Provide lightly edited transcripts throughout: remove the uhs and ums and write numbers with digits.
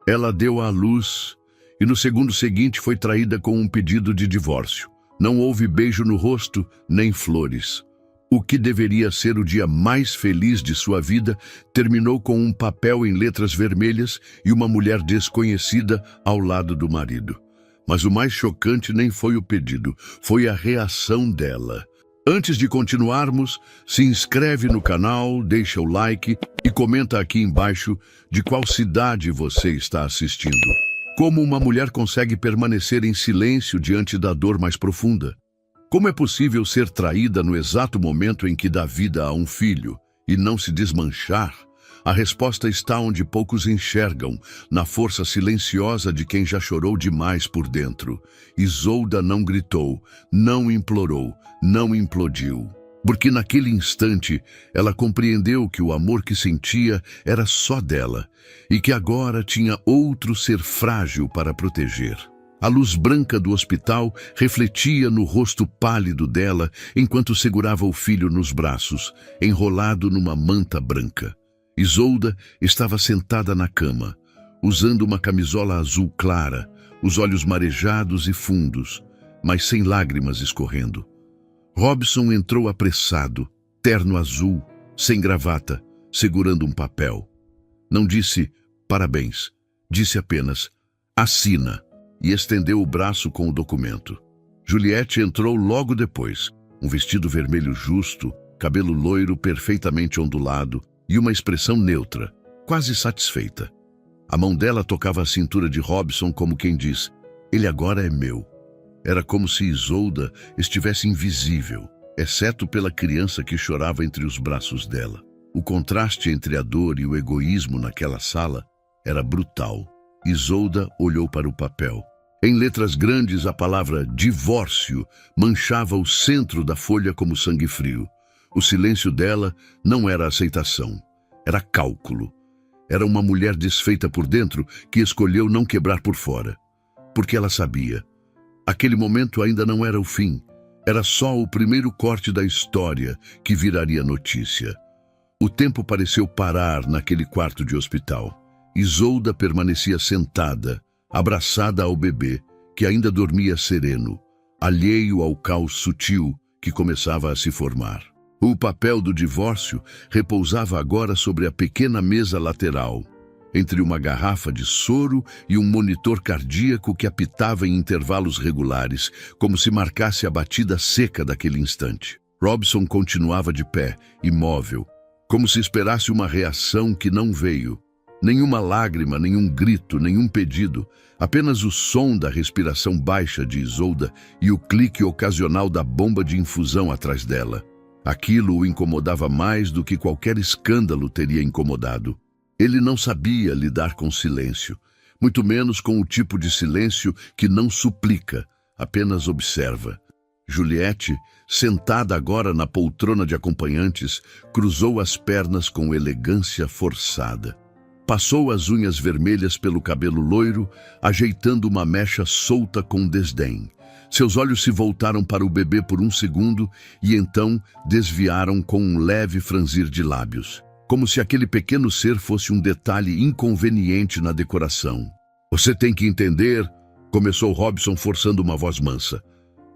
Ela deu à luz e no segundo seguinte foi traída com um pedido de divórcio. Não houve beijo no rosto, nem flores. O que deveria ser o dia mais feliz de sua vida terminou com um papel em letras vermelhas e uma mulher desconhecida ao lado do marido. Mas o mais chocante nem foi o pedido, foi a reação dela. Antes de continuarmos, se inscreve no canal, deixa o like e comenta aqui embaixo de qual cidade você está assistindo. Como uma mulher consegue permanecer em silêncio diante da dor mais profunda? Como é possível ser traída no exato momento em que dá vida a um filho e não se desmanchar? A resposta está onde poucos enxergam, na força silenciosa de quem já chorou demais por dentro. Isolda não gritou, não implorou, não implodiu. Porque naquele instante ela compreendeu que o amor que sentia era só dela e que agora tinha outro ser frágil para proteger. A luz branca do hospital refletia no rosto pálido dela enquanto segurava o filho nos braços, enrolado numa manta branca. Isolda estava sentada na cama, usando uma camisola azul clara, os olhos marejados e fundos, mas sem lágrimas escorrendo. Robson entrou apressado, terno azul, sem gravata, segurando um papel. Não disse parabéns, disse apenas assina e estendeu o braço com o documento. Juliette entrou logo depois, um vestido vermelho justo, cabelo loiro perfeitamente ondulado, e uma expressão neutra, quase satisfeita. A mão dela tocava a cintura de Robson como quem diz, ele agora é meu. Era como se Isolda estivesse invisível, exceto pela criança que chorava entre os braços dela. O contraste entre a dor e o egoísmo naquela sala era brutal. Isolda olhou para o papel. Em letras grandes, a palavra divórcio manchava o centro da folha como sangue frio. O silêncio dela não era aceitação, era cálculo. Era uma mulher desfeita por dentro que escolheu não quebrar por fora. Porque ela sabia. Aquele momento ainda não era o fim. Era só o primeiro corte da história que viraria notícia. O tempo pareceu parar naquele quarto de hospital. Isolda permanecia sentada, abraçada ao bebê, que ainda dormia sereno, alheio ao caos sutil que começava a se formar. O papel do divórcio repousava agora sobre a pequena mesa lateral, entre uma garrafa de soro e um monitor cardíaco que apitava em intervalos regulares, como se marcasse a batida seca daquele instante. Robson continuava de pé, imóvel, como se esperasse uma reação que não veio. Nenhuma lágrima, nenhum grito, nenhum pedido, apenas o som da respiração baixa de Isolda e o clique ocasional da bomba de infusão atrás dela. Aquilo o incomodava mais do que qualquer escândalo teria incomodado. Ele não sabia lidar com silêncio, muito menos com o tipo de silêncio que não suplica, apenas observa. Juliette, sentada agora na poltrona de acompanhantes, cruzou as pernas com elegância forçada. Passou as unhas vermelhas pelo cabelo loiro, ajeitando uma mecha solta com desdém. Seus olhos se voltaram para o bebê por um segundo e então desviaram com um leve franzir de lábios, como se aquele pequeno ser fosse um detalhe inconveniente na decoração. Você tem que entender, começou Robson forçando uma voz mansa.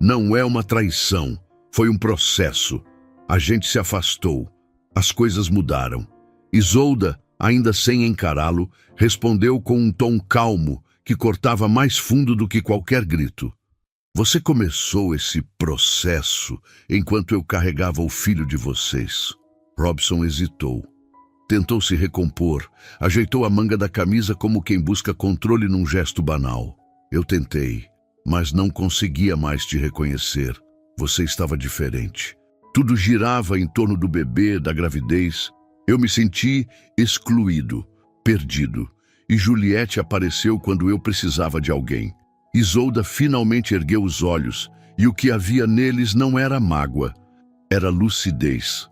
Não é uma traição, foi um processo. A gente se afastou, as coisas mudaram. Isolda, ainda sem encará-lo, respondeu com um tom calmo que cortava mais fundo do que qualquer grito. Você começou esse processo enquanto eu carregava o filho de vocês. Robson hesitou. Tentou se recompor, ajeitou a manga da camisa como quem busca controle num gesto banal. Eu tentei, mas não conseguia mais te reconhecer. Você estava diferente. Tudo girava em torno do bebê, da gravidez. Eu me senti excluído, perdido. E Juliette apareceu quando eu precisava de alguém. Isolda finalmente ergueu os olhos, e o que havia neles não era mágoa, era lucidez.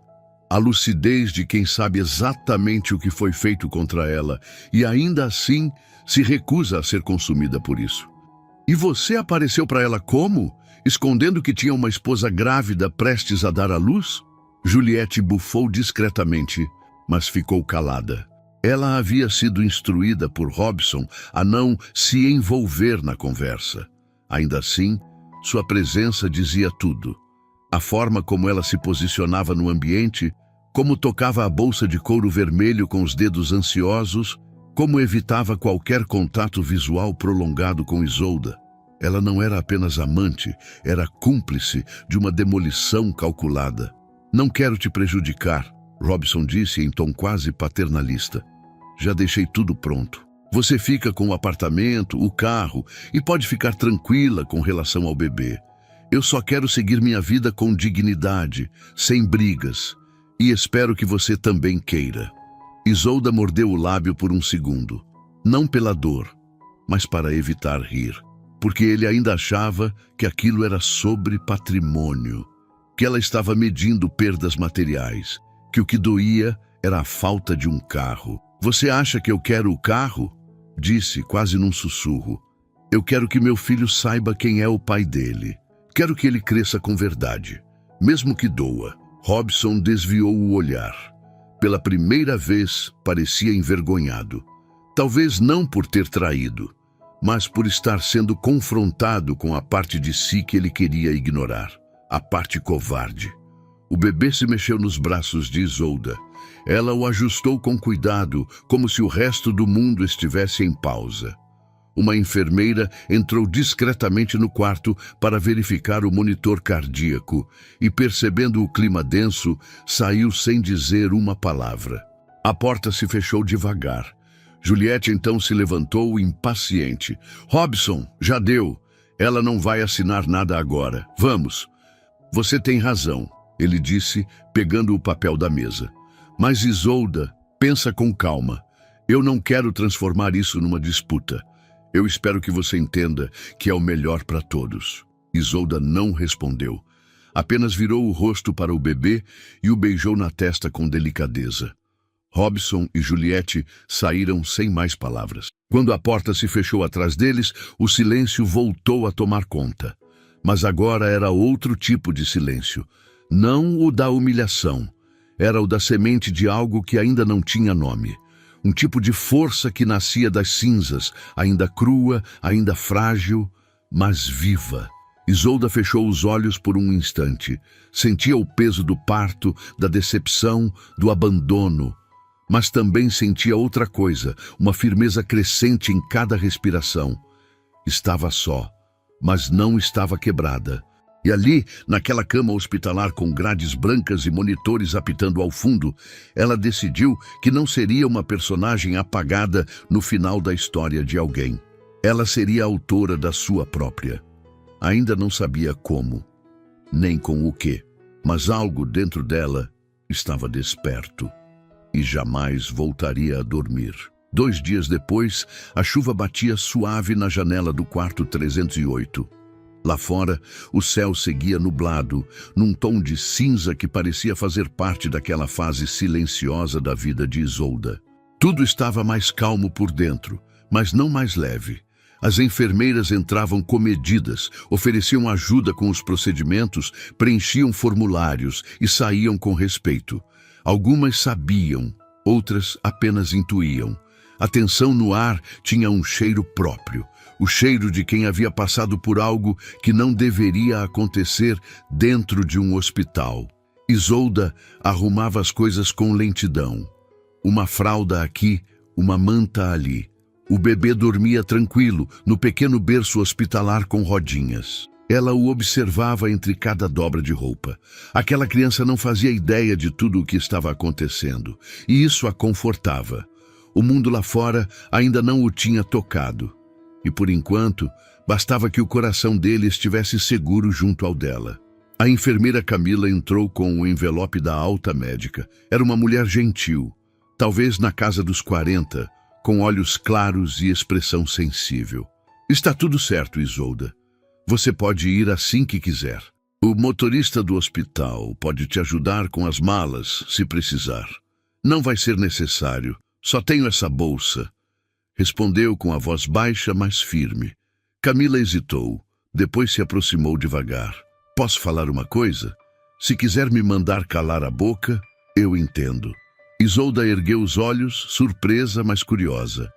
A lucidez de quem sabe exatamente o que foi feito contra ela, e ainda assim se recusa a ser consumida por isso. E você apareceu para ela como? Escondendo que tinha uma esposa grávida prestes a dar à luz? Juliette bufou discretamente, mas ficou calada. Ela havia sido instruída por Robson a não se envolver na conversa. Ainda assim, sua presença dizia tudo. A forma como ela se posicionava no ambiente, como tocava a bolsa de couro vermelho com os dedos ansiosos, como evitava qualquer contato visual prolongado com Isolda. Ela não era apenas amante, era cúmplice de uma demolição calculada. "Não quero te prejudicar", Robson disse em tom quase paternalista. "Já deixei tudo pronto. Você fica com o apartamento, o carro e pode ficar tranquila com relação ao bebê. Eu só quero seguir minha vida com dignidade, sem brigas, e espero que você também queira." Isolda mordeu o lábio por um segundo, não pela dor, mas para evitar rir, porque ele ainda achava que aquilo era sobre patrimônio, que ela estava medindo perdas materiais, que o que doía era a falta de um carro. "Você acha que eu quero o carro?" disse, quase num sussurro. "Eu quero que meu filho saiba quem é o pai dele. Quero que ele cresça com verdade, mesmo que doa." Robson desviou o olhar. Pela primeira vez, parecia envergonhado. Talvez não por ter traído, mas por estar sendo confrontado com a parte de si que ele queria ignorar, a parte covarde. O bebê se mexeu nos braços de Isolda. Ela o ajustou com cuidado, como se o resto do mundo estivesse em pausa. Uma enfermeira entrou discretamente no quarto para verificar o monitor cardíaco e, percebendo o clima denso, saiu sem dizer uma palavra. A porta se fechou devagar. Juliette então se levantou impaciente. "Robson, já deu. Ela não vai assinar nada agora. Vamos." "Você tem razão", ele disse, pegando o papel da mesa. "Mas Isolda, pensa com calma. Eu não quero transformar isso numa disputa. Eu espero que você entenda que é o melhor para todos." Isolda não respondeu. Apenas virou o rosto para o bebê e o beijou na testa com delicadeza. Robson e Juliette saíram sem mais palavras. Quando a porta se fechou atrás deles, o silêncio voltou a tomar conta. Mas agora era outro tipo de silêncio. Não o da humilhação. Era o da semente de algo que ainda não tinha nome. Um tipo de força que nascia das cinzas, ainda crua, ainda frágil, mas viva. Isolda fechou os olhos por um instante. Sentia o peso do parto, da decepção, do abandono. Mas também sentia outra coisa, uma firmeza crescente em cada respiração. Estava só, mas não estava quebrada. E ali, naquela cama hospitalar com grades brancas e monitores apitando ao fundo, ela decidiu que não seria uma personagem apagada no final da história de alguém. Ela seria a autora da sua própria. Ainda não sabia como, nem com o quê, mas algo dentro dela estava desperto e jamais voltaria a dormir. 2 dias depois, a chuva batia suave na janela do quarto 308. Lá fora, o céu seguia nublado, num tom de cinza que parecia fazer parte daquela fase silenciosa da vida de Isolda. Tudo estava mais calmo por dentro, mas não mais leve. As enfermeiras entravam comedidas, ofereciam ajuda com os procedimentos, preenchiam formulários e saíam com respeito. Algumas sabiam, outras apenas intuíam. A tensão no ar tinha um cheiro próprio. O cheiro de quem havia passado por algo que não deveria acontecer dentro de um hospital. Isolda arrumava as coisas com lentidão. Uma fralda aqui, uma manta ali. O bebê dormia tranquilo, no pequeno berço hospitalar com rodinhas. Ela o observava entre cada dobra de roupa. Aquela criança não fazia ideia de tudo o que estava acontecendo, e isso a confortava. O mundo lá fora ainda não o tinha tocado. E por enquanto, bastava que o coração dele estivesse seguro junto ao dela. A enfermeira Camila entrou com o envelope da alta médica. Era uma mulher gentil, talvez na casa dos 40, com olhos claros e expressão sensível. "Está tudo certo, Isolda. Você pode ir assim que quiser. O motorista do hospital pode te ajudar com as malas, se precisar. Não vai ser necessário. Só tenho essa bolsa." Respondeu com a voz baixa, mas firme. Camila hesitou, depois se aproximou devagar. "Posso falar uma coisa? Se quiser me mandar calar a boca, eu entendo." Isolda ergueu os olhos, surpresa, mas curiosa.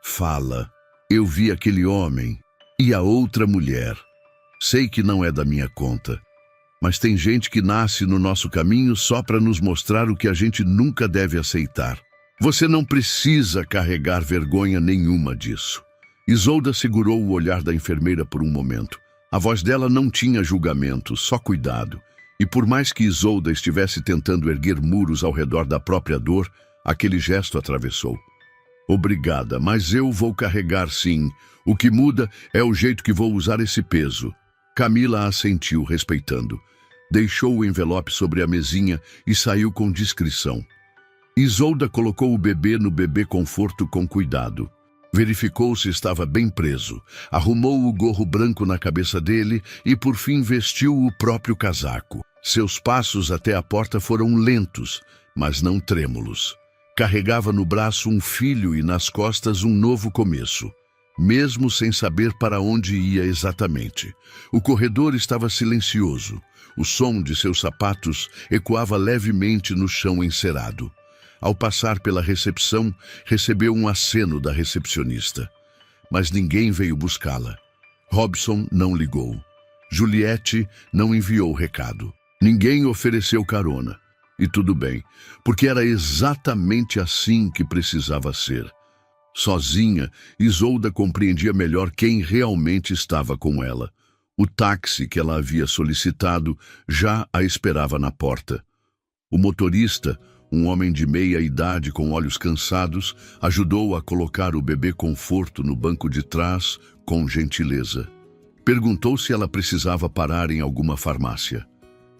Fala, eu vi aquele homem e a outra mulher. Sei que não é da minha conta, mas tem gente que nasce no nosso caminho só para nos mostrar o que a gente nunca deve aceitar. Você não precisa carregar vergonha nenhuma disso. Isolda segurou o olhar da enfermeira por um momento. A voz dela não tinha julgamento, só cuidado. E por mais que Isolda estivesse tentando erguer muros ao redor da própria dor, aquele gesto atravessou. Obrigada, mas eu vou carregar sim. O que muda é o jeito que vou usar esse peso. Camila assentiu, respeitando. Deixou o envelope sobre a mesinha e saiu com discrição. Isolda colocou o bebê no bebê conforto com cuidado. Verificou se estava bem preso, arrumou o gorro branco na cabeça dele e por fim vestiu o próprio casaco. Seus passos até a porta foram lentos, mas não trêmulos. Carregava no braço um filho e nas costas um novo começo, mesmo sem saber para onde ia exatamente. O corredor estava silencioso. O som de seus sapatos ecoava levemente no chão encerado. Ao passar pela recepção, recebeu um aceno da recepcionista. Mas ninguém veio buscá-la. Robson não ligou. Juliette não enviou recado. Ninguém ofereceu carona. E tudo bem, porque era exatamente assim que precisava ser. Sozinha, Isolda compreendia melhor quem realmente estava com ela. O táxi que ela havia solicitado já a esperava na porta. O motorista, um homem de meia idade com olhos cansados, ajudou a colocar o bebê conforto no banco de trás com gentileza. Perguntou se ela precisava parar em alguma farmácia.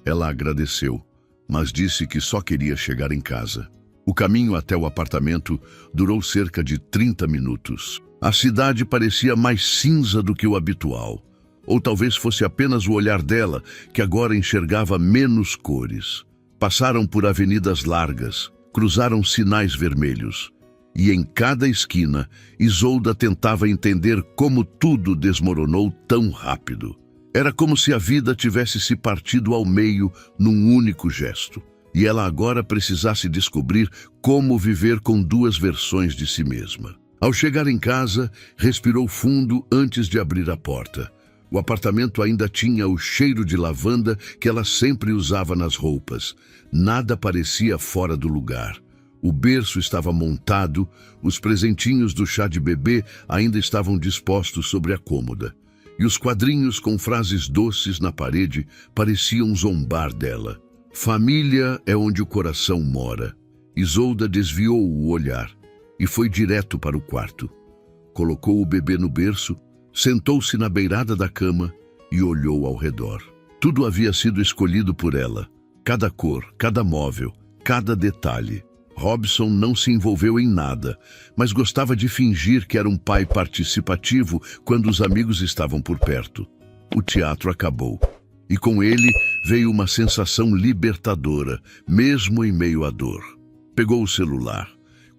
Ela agradeceu, mas disse que só queria chegar em casa. O caminho até o apartamento durou cerca de 30 minutos. A cidade parecia mais cinza do que o habitual. Ou talvez fosse apenas o olhar dela, que agora enxergava menos cores. Passaram por avenidas largas, cruzaram sinais vermelhos. E em cada esquina, Isolda tentava entender como tudo desmoronou tão rápido. Era como se a vida tivesse se partido ao meio num único gesto. E ela agora precisasse descobrir como viver com duas versões de si mesma. Ao chegar em casa, respirou fundo antes de abrir a porta. O apartamento ainda tinha o cheiro de lavanda que ela sempre usava nas roupas. Nada parecia fora do lugar. O berço estava montado, os presentinhos do chá de bebê ainda estavam dispostos sobre a cômoda. E os quadrinhos com frases doces na parede pareciam zombar dela. Família é onde o coração mora. Isolda desviou o olhar e foi direto para o quarto. Colocou o bebê no berço, sentou-se na beirada da cama e olhou ao redor. Tudo havia sido escolhido por ela. Cada cor, cada móvel, cada detalhe. Robson não se envolveu em nada, mas gostava de fingir que era um pai participativo quando os amigos estavam por perto. O teatro acabou. E com ele veio uma sensação libertadora, mesmo em meio à dor. Pegou o celular.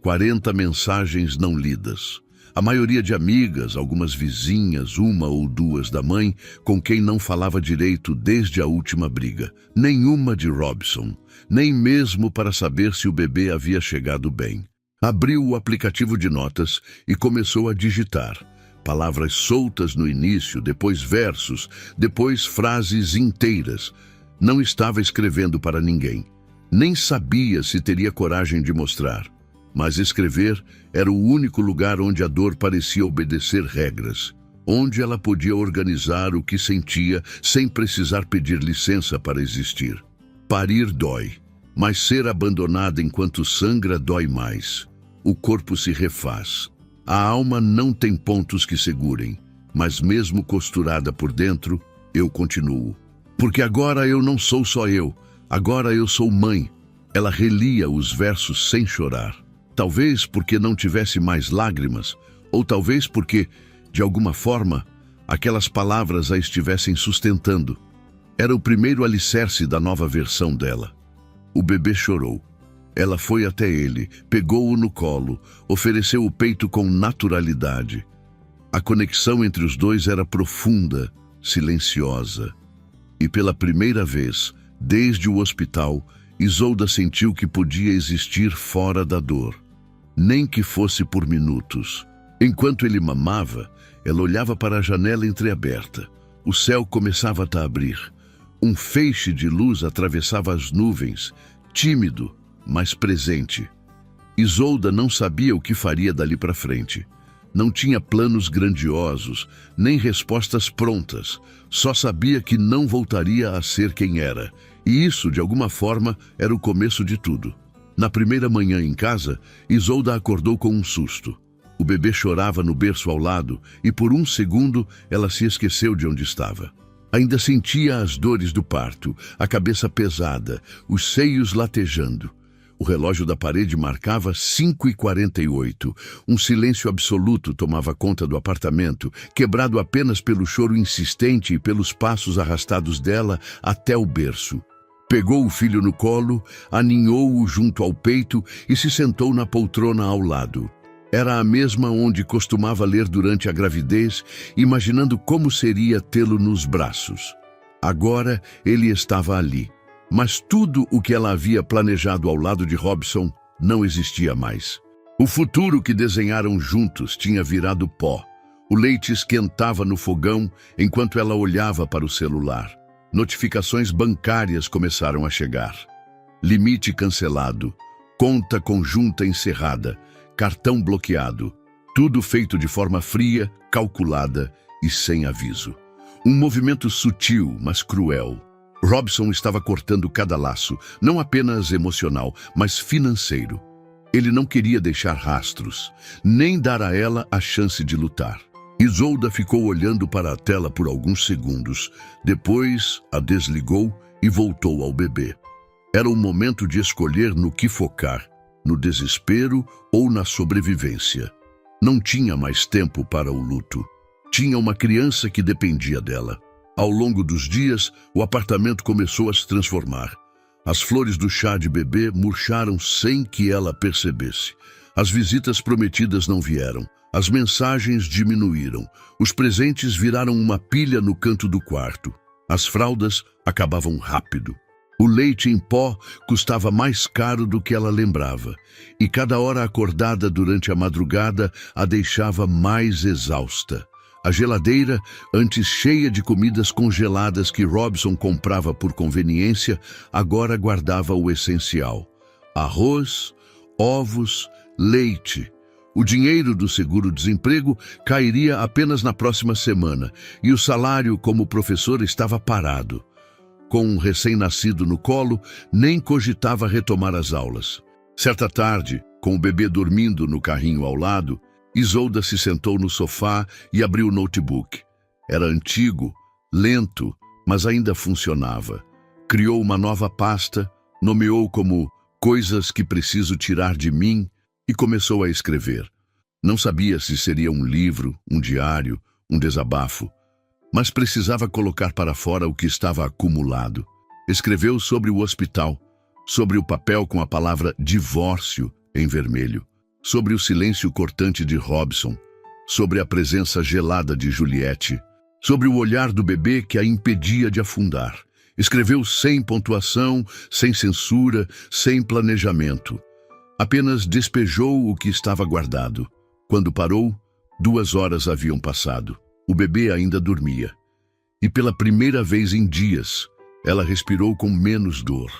40 mensagens não lidas. A maioria de amigas, algumas vizinhas, uma ou duas da mãe, com quem não falava direito desde a última briga. Nenhuma de Robson, nem mesmo para saber se o bebê havia chegado bem. Abriu o aplicativo de notas e começou a digitar. Palavras soltas no início, depois versos, depois frases inteiras. Não estava escrevendo para ninguém. Nem sabia se teria coragem de mostrar. Mas escrever era o único lugar onde a dor parecia obedecer regras, onde ela podia organizar o que sentia sem precisar pedir licença para existir. Parir dói, mas ser abandonada enquanto sangra dói mais. O corpo se refaz. A alma não tem pontos que segurem, mas mesmo costurada por dentro, eu continuo. Porque agora eu não sou só eu, agora eu sou mãe. Ela relia os versos sem chorar. Talvez porque não tivesse mais lágrimas, ou talvez porque, de alguma forma, aquelas palavras a estivessem sustentando. Era o primeiro alicerce da nova versão dela. O bebê chorou. Ela foi até ele, pegou-o no colo, ofereceu o peito com naturalidade. A conexão entre os dois era profunda, silenciosa. E pela primeira vez, desde o hospital, Isolda sentiu que podia existir fora da dor, nem que fosse por minutos. Enquanto ele mamava, ela olhava para a janela entreaberta. O céu começava a abrir. Um feixe de luz atravessava as nuvens, tímido, mas presente. Isolda não sabia o que faria dali para frente. Não tinha planos grandiosos, nem respostas prontas. Só sabia que não voltaria a ser quem era. E isso, de alguma forma, era o começo de tudo. Na primeira manhã em casa, Isolda acordou com um susto. O bebê chorava no berço ao lado e por um segundo ela se esqueceu de onde estava. Ainda sentia as dores do parto, a cabeça pesada, os seios latejando. O relógio da parede marcava 5h48. Um silêncio absoluto tomava conta do apartamento, quebrado apenas pelo choro insistente e pelos passos arrastados dela até o berço. Pegou o filho no colo, aninhou-o junto ao peito e se sentou na poltrona ao lado. Era a mesma onde costumava ler durante a gravidez, imaginando como seria tê-lo nos braços. Agora ele estava ali. Mas tudo o que ela havia planejado ao lado de Robson não existia mais. O futuro que desenharam juntos tinha virado pó. O leite esquentava no fogão enquanto ela olhava para o celular. Notificações bancárias começaram a chegar. Limite cancelado, conta conjunta encerrada, cartão bloqueado. Tudo feito de forma fria, calculada e sem aviso. Um movimento sutil, mas cruel. Robson estava cortando cada laço, não apenas emocional, mas financeiro. Ele não queria deixar rastros, nem dar a ela a chance de lutar. Isolda ficou olhando para a tela por alguns segundos. Depois, a desligou e voltou ao bebê. Era o momento de escolher no que focar, no desespero ou na sobrevivência. Não tinha mais tempo para o luto. Tinha uma criança que dependia dela. Ao longo dos dias, o apartamento começou a se transformar. As flores do chá de bebê murcharam sem que ela percebesse. As visitas prometidas não vieram. As mensagens diminuíram. Os presentes viraram uma pilha no canto do quarto. As fraldas acabavam rápido. O leite em pó custava mais caro do que ela lembrava. E cada hora acordada durante a madrugada a deixava mais exausta. A geladeira, antes cheia de comidas congeladas que Robson comprava por conveniência, agora guardava o essencial: arroz, ovos, leite. O dinheiro do seguro-desemprego cairia apenas na próxima semana e o salário como professor estava parado. Com um recém-nascido no colo, nem cogitava retomar as aulas. Certa tarde, com o bebê dormindo no carrinho ao lado, Isolda se sentou no sofá e abriu o notebook. Era antigo, lento, mas ainda funcionava. Criou uma nova pasta, nomeou como "Coisas que preciso tirar de mim" e começou a escrever. Não sabia se seria um livro, um diário, um desabafo, mas precisava colocar para fora o que estava acumulado. Escreveu sobre o hospital, sobre o papel com a palavra divórcio em vermelho, sobre o silêncio cortante de Robson, sobre a presença gelada de Juliette, sobre o olhar do bebê que a impedia de afundar. Escreveu sem pontuação, sem censura, sem planejamento. Apenas despejou o que estava guardado. Quando parou, 2 horas haviam passado. O bebê ainda dormia. E pela primeira vez em dias, ela respirou com menos dor.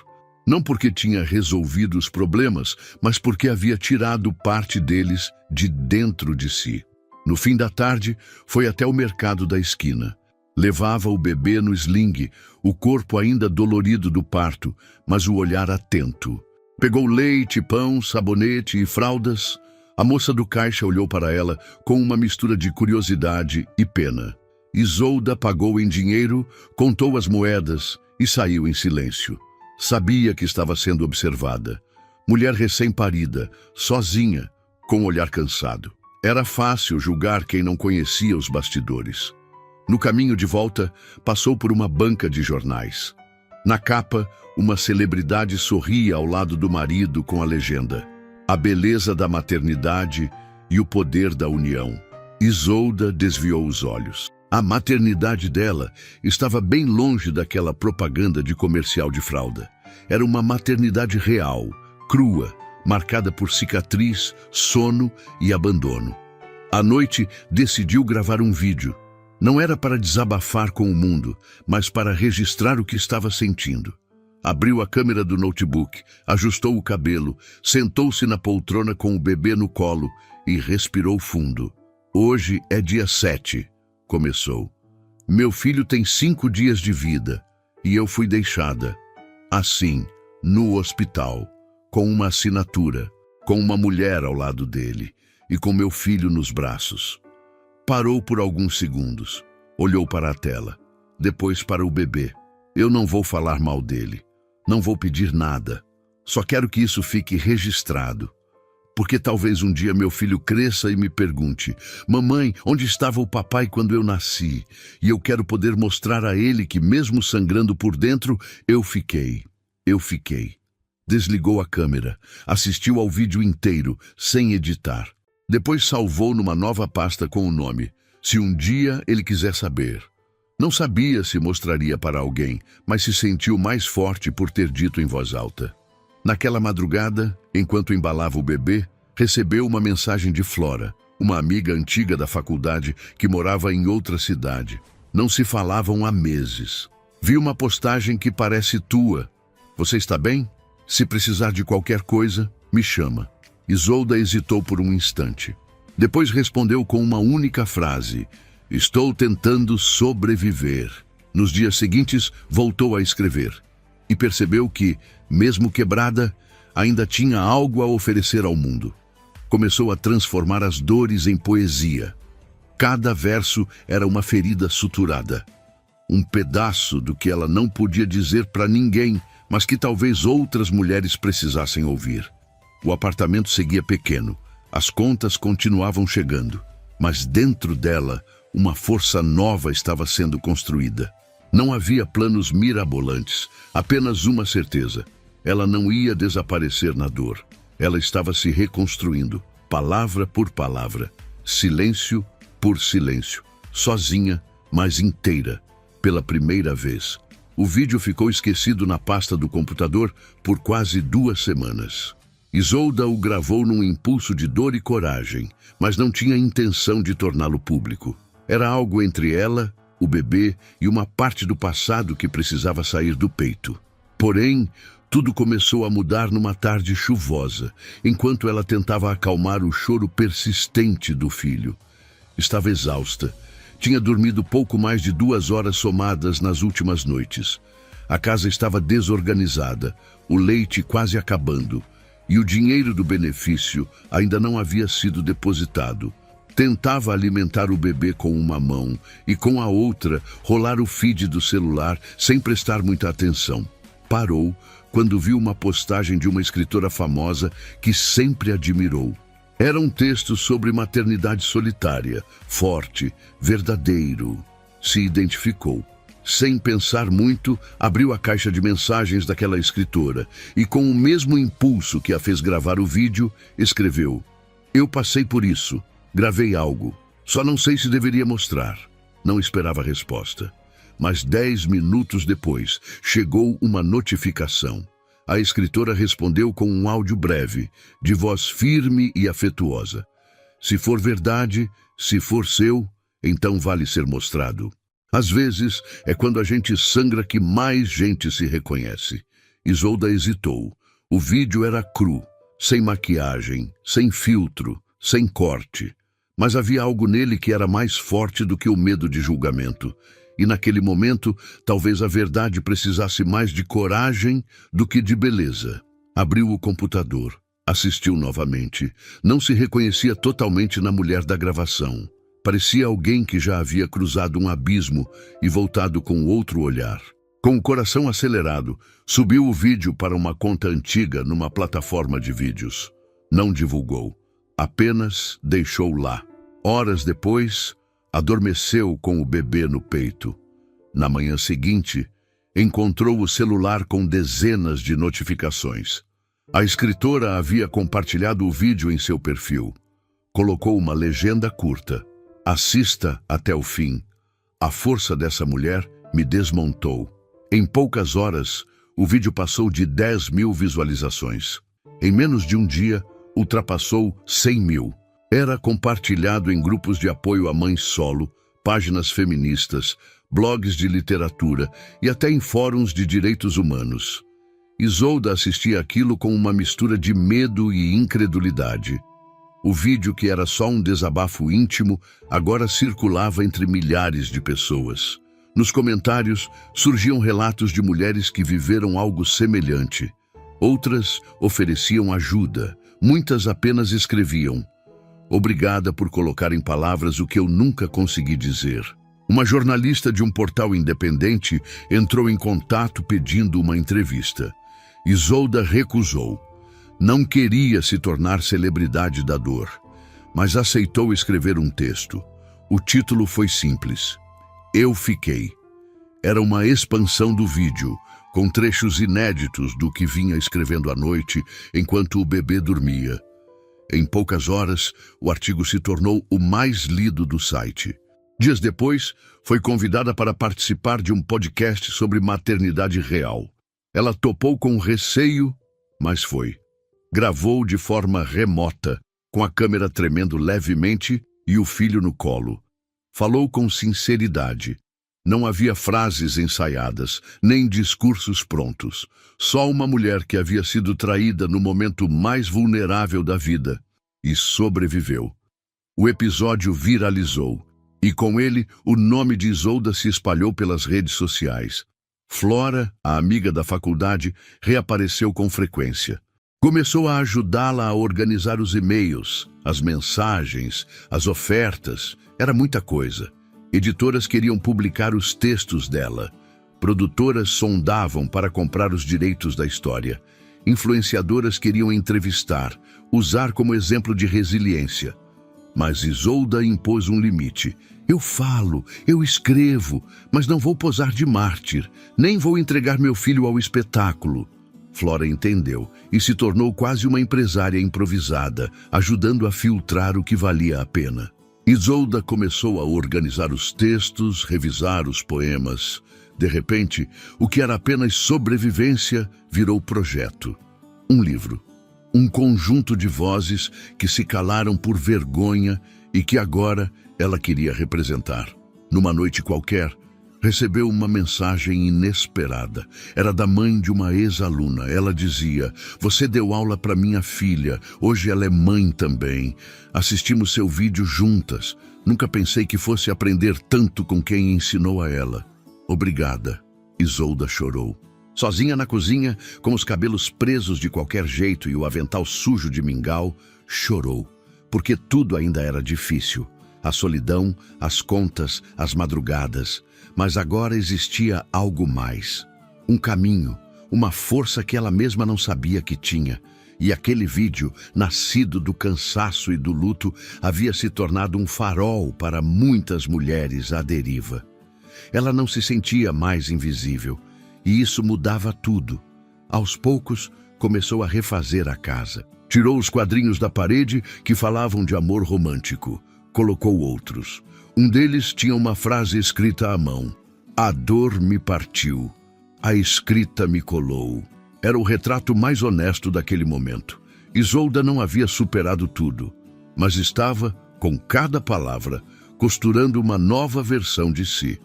Não porque tinha resolvido os problemas, mas porque havia tirado parte deles de dentro de si. No fim da tarde, foi até o mercado da esquina. Levava o bebê no sling, o corpo ainda dolorido do parto, mas o olhar atento. Pegou leite, pão, sabonete e fraldas. A moça do caixa olhou para ela com uma mistura de curiosidade e pena. Isolda pagou em dinheiro, contou as moedas e saiu em silêncio. Sabia que estava sendo observada. Mulher recém-parida, sozinha, com o olhar cansado. Era fácil julgar quem não conhecia os bastidores. No caminho de volta, passou por uma banca de jornais. Na capa, uma celebridade sorria ao lado do marido com a legenda: "A beleza da maternidade e o poder da união." Isolda desviou os olhos. A maternidade dela estava bem longe daquela propaganda de comercial de fralda. Era uma maternidade real, crua, marcada por cicatriz, sono e abandono. À noite, decidiu gravar um vídeo. Não era para desabafar com o mundo, mas para registrar o que estava sentindo. Abriu a câmera do notebook, ajustou o cabelo, sentou-se na poltrona com o bebê no colo e respirou fundo. Hoje é dia 7, começou. Meu filho tem 5 dias de vida e eu fui deixada, assim, no hospital, com uma assinatura, com uma mulher ao lado dele e com meu filho nos braços. Parou por alguns segundos, olhou para a tela, depois para o bebê. Eu não vou falar mal dele, não vou pedir nada, só quero que isso fique registrado. Porque talvez um dia meu filho cresça e me pergunte: mamãe, onde estava o papai quando eu nasci? E eu quero poder mostrar a ele que mesmo sangrando por dentro, eu fiquei. Desligou a câmera, assistiu ao vídeo inteiro, sem editar. Depois salvou numa nova pasta com o nome, se um dia ele quiser saber. Não sabia se mostraria para alguém, mas se sentiu mais forte por ter dito em voz alta. Naquela madrugada, enquanto embalava o bebê, recebeu uma mensagem de Flora, uma amiga antiga da faculdade que morava em outra cidade. Não se falavam há meses. Vi uma postagem que parece tua. Você está bem? Se precisar de qualquer coisa, me chama. Isolda hesitou por um instante. Depois respondeu com uma única frase: estou tentando sobreviver. Nos dias seguintes, voltou a escrever. E percebeu que, mesmo quebrada, ainda tinha algo a oferecer ao mundo. Começou a transformar as dores em poesia. Cada verso era uma ferida suturada. Um pedaço do que ela não podia dizer para ninguém, mas que talvez outras mulheres precisassem ouvir. O apartamento seguia pequeno, as contas continuavam chegando, mas dentro dela, uma força nova estava sendo construída. Não havia planos mirabolantes, apenas uma certeza. Ela não ia desaparecer na dor. Ela estava se reconstruindo, palavra por palavra, silêncio por silêncio, sozinha, mas inteira, pela primeira vez. O vídeo ficou esquecido na pasta do computador por quase 2 semanas. Isolda o gravou num impulso de dor e coragem, mas não tinha intenção de torná-lo público. Era algo entre ela, o bebê e uma parte do passado que precisava sair do peito. Porém, tudo começou a mudar numa tarde chuvosa, enquanto ela tentava acalmar o choro persistente do filho. Estava exausta. Tinha dormido pouco mais de 2 horas somadas nas últimas noites. A casa estava desorganizada, o leite quase acabando, e o dinheiro do benefício ainda não havia sido depositado. Tentava alimentar o bebê com uma mão e com a outra rolar o feed do celular sem prestar muita atenção. Parou quando viu uma postagem de uma escritora famosa que sempre admirou. Era um texto sobre maternidade solitária, forte, verdadeiro. Se identificou. Sem pensar muito, abriu a caixa de mensagens daquela escritora e, com o mesmo impulso que a fez gravar o vídeo, escreveu: eu passei por isso, gravei algo, só não sei se deveria mostrar. Não esperava a resposta. Mas 10 minutos depois, chegou uma notificação. A escritora respondeu com um áudio breve, de voz firme e afetuosa. Se for verdade, se for seu, então vale ser mostrado. Às vezes, é quando a gente sangra que mais gente se reconhece. Isolda hesitou. O vídeo era cru, sem maquiagem, sem filtro, sem corte. Mas havia algo nele que era mais forte do que o medo de julgamento. E naquele momento, talvez a verdade precisasse mais de coragem do que de beleza. Abriu o computador, assistiu novamente. Não se reconhecia totalmente na mulher da gravação. Parecia alguém que já havia cruzado um abismo e voltado com outro olhar. Com o coração acelerado, subiu o vídeo para uma conta antiga numa plataforma de vídeos. Não divulgou, apenas deixou lá. Horas depois, adormeceu com o bebê no peito. Na manhã seguinte, encontrou o celular com dezenas de notificações. A escritora havia compartilhado o vídeo em seu perfil. Colocou uma legenda curta: assista até o fim. A força dessa mulher me desmontou. Em poucas horas, O vídeo passou de 10 mil visualizações. Em menos de um dia, ultrapassou 100 mil. Era compartilhado em grupos de apoio à mãe solo, páginas feministas, blogs de literatura e até em fóruns de direitos humanos. Isolda assistia aquilo com uma mistura de medo e incredulidade. O vídeo, que era só um desabafo íntimo, agora circulava entre milhares de pessoas. Nos comentários surgiam relatos de mulheres que viveram algo semelhante. Outras ofereciam ajuda, muitas apenas escreviam: "Obrigada por colocar em palavras o que eu nunca consegui dizer." Uma jornalista de um portal independente entrou em contato pedindo uma entrevista. Isolda recusou. Não queria se tornar celebridade da dor, mas aceitou escrever um texto. O título foi simples: "Eu Fiquei." Era uma expansão do vídeo, com trechos inéditos do que vinha escrevendo à noite enquanto o bebê dormia. Em poucas horas, o artigo se tornou o mais lido do site. Dias depois, foi convidada para participar de um podcast sobre maternidade real. Ela topou com receio, mas foi. Gravou de forma remota, com a câmera tremendo levemente e o filho no colo. Falou com sinceridade. Não havia frases ensaiadas, nem discursos prontos. Só uma mulher que havia sido traída no momento mais vulnerável da vida e sobreviveu. O episódio viralizou, e com ele o nome de Isolda se espalhou pelas redes sociais. Flora, a amiga da faculdade, reapareceu com frequência. Começou a ajudá-la a organizar os e-mails, as mensagens, as ofertas. Era muita coisa. Editoras queriam publicar os textos dela. Produtoras sondavam para comprar os direitos da história. Influenciadoras queriam entrevistar, usar como exemplo de resiliência. Mas Isolda impôs um limite. "Eu falo, eu escrevo, mas não vou posar de mártir, nem vou entregar meu filho ao espetáculo." Flora entendeu e se tornou quase uma empresária improvisada, ajudando a filtrar o que valia a pena. Isolda começou a organizar os textos, revisar os poemas. De repente, o que era apenas sobrevivência virou projeto. Um livro. Um conjunto de vozes que se calaram por vergonha e que agora ela queria representar. Numa noite qualquer, recebeu uma mensagem inesperada. Era da mãe de uma ex-aluna. Ela dizia: "Você deu aula para minha filha. Hoje ela é mãe também. Assistimos seu vídeo juntas. Nunca pensei que fosse aprender tanto com quem ensinou a ela. Obrigada." Isolda chorou. Sozinha na cozinha, com os cabelos presos de qualquer jeito e o avental sujo de mingau, chorou, porque tudo ainda era difícil. A solidão, as contas, as madrugadas. Mas agora existia algo mais. Um caminho, uma força que ela mesma não sabia que tinha. E aquele vídeo, nascido do cansaço e do luto, havia se tornado um farol para muitas mulheres à deriva. Ela não se sentia mais invisível. E isso mudava tudo. Aos poucos, começou a refazer a casa. Tirou os quadrinhos da parede que falavam de amor romântico. Colocou outros. Um deles tinha uma frase escrita à mão: "A dor me partiu, a escrita me colou." Era o retrato mais honesto daquele momento. Isolda não havia superado tudo, mas estava, com cada palavra, costurando uma nova versão de si.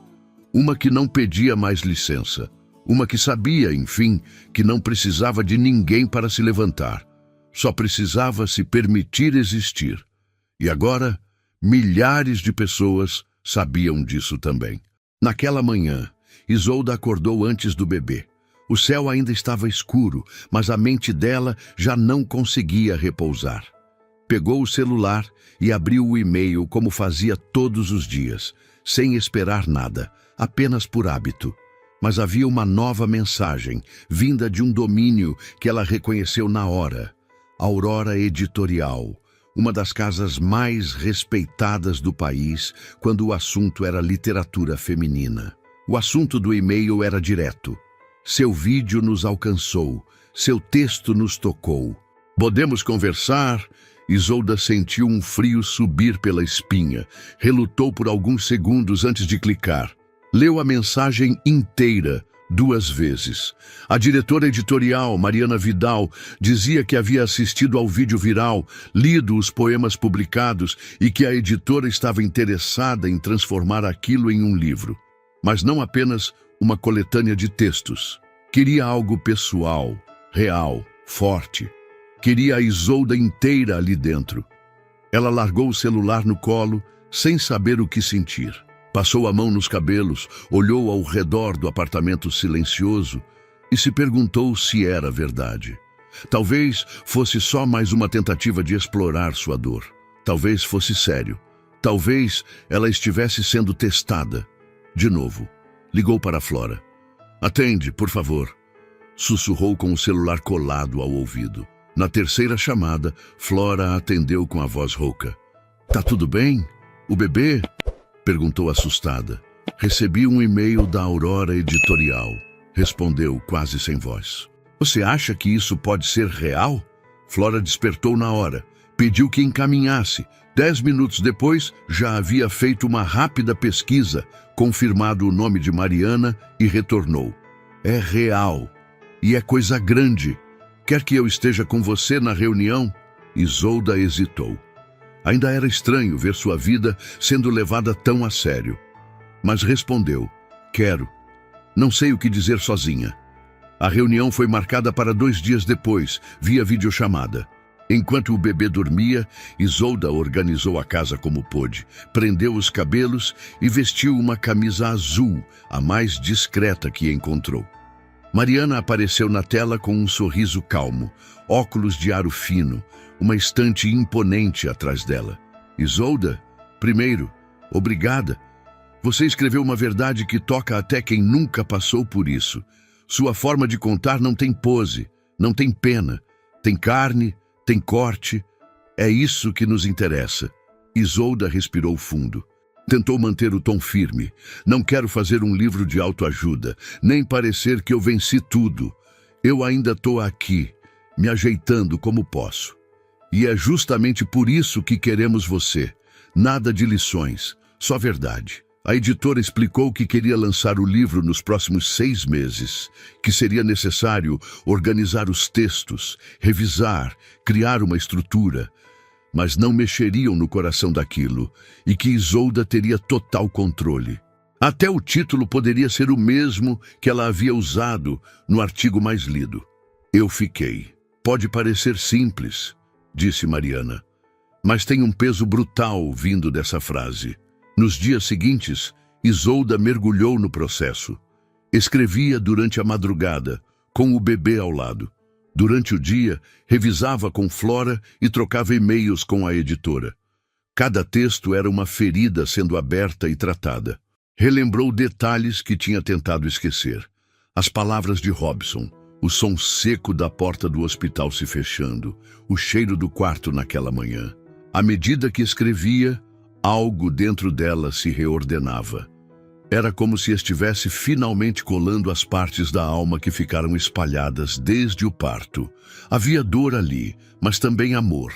Uma que não pedia mais licença. Uma que sabia, enfim, que não precisava de ninguém para se levantar. Só precisava se permitir existir. E agora, milhares de pessoas sabiam disso também. Naquela manhã, Isolda acordou antes do bebê. O céu ainda estava escuro, mas a mente dela já não conseguia repousar. Pegou o celular e abriu o e-mail como fazia todos os dias, sem esperar nada, apenas por hábito. Mas havia uma nova mensagem, vinda de um domínio que ela reconheceu na hora: Aurora Editorial, uma das casas mais respeitadas do país quando o assunto era literatura feminina. O assunto do e-mail era direto: "Seu vídeo nos alcançou, seu texto nos tocou. Podemos conversar?" Isolda sentiu um frio subir pela espinha, relutou por alguns segundos antes de clicar. Leu a mensagem inteira, 2 vezes. A diretora editorial, Mariana Vidal, dizia que havia assistido ao vídeo viral, lido os poemas publicados e que a editora estava interessada em transformar aquilo em um livro. Mas não apenas uma coletânea de textos. Queria algo pessoal, real, forte. Queria a Isolda inteira ali dentro. Ela largou o celular no colo, sem saber o que sentir. Passou a mão nos cabelos, olhou ao redor do apartamento silencioso e se perguntou se era verdade. Talvez fosse só mais uma tentativa de explorar sua dor. Talvez fosse sério. Talvez ela estivesse sendo testada. De novo, ligou para Flora. "Atende, por favor", sussurrou com o celular colado ao ouvido. Na terceira chamada, Flora atendeu com a voz rouca. "Tá tudo bem? O bebê?" perguntou assustada. "Recebi um e-mail da Aurora Editorial", respondeu quase sem voz. "Você acha que isso pode ser real?" Flora despertou na hora. Pediu que encaminhasse. 10 minutos depois, já havia feito uma rápida pesquisa, confirmado o nome de Mariana e retornou. "É real. E é coisa grande. Quer que eu esteja com você na reunião?" Isolda hesitou. Ainda era estranho ver sua vida sendo levada tão a sério. Mas respondeu: "Quero. Não sei o que dizer sozinha." A reunião foi marcada para 2 dias depois, via videochamada. Enquanto o bebê dormia, Isolda organizou a casa como pôde, prendeu os cabelos e vestiu uma camisa azul, a mais discreta que encontrou. Mariana apareceu na tela com um sorriso calmo, óculos de aro fino, uma estante imponente atrás dela. "Isolda, primeiro, obrigada. Você escreveu uma verdade que toca até quem nunca passou por isso. Sua forma de contar não tem pose, não tem pena, tem carne, tem corte. É isso que nos interessa." Isolda respirou fundo. Tentou manter o tom firme. "Não quero fazer um livro de autoajuda, nem parecer que eu venci tudo. Eu ainda estou aqui, me ajeitando como posso. E é justamente por isso que queremos você. Nada de lições, só verdade." A editora explicou que queria lançar o livro nos próximos 6 meses, que seria necessário organizar os textos, revisar, criar uma estrutura, mas não mexeriam no coração daquilo, e que Isolda teria total controle. Até o título poderia ser o mesmo que ela havia usado no artigo mais lido. "Eu fiquei. Pode parecer simples", disse Mariana, "mas tem um peso brutal vindo dessa frase." Nos dias seguintes, Isolda mergulhou no processo. Escrevia durante a madrugada, com o bebê ao lado. Durante o dia, revisava com Flora e trocava e-mails com a editora. Cada texto era uma ferida sendo aberta e tratada. Relembrou detalhes que tinha tentado esquecer. As palavras de Robson, o som seco da porta do hospital se fechando, o cheiro do quarto naquela manhã. À medida que escrevia, algo dentro dela se reordenava. Era como se estivesse finalmente colando as partes da alma que ficaram espalhadas desde o parto. Havia dor ali, mas também amor.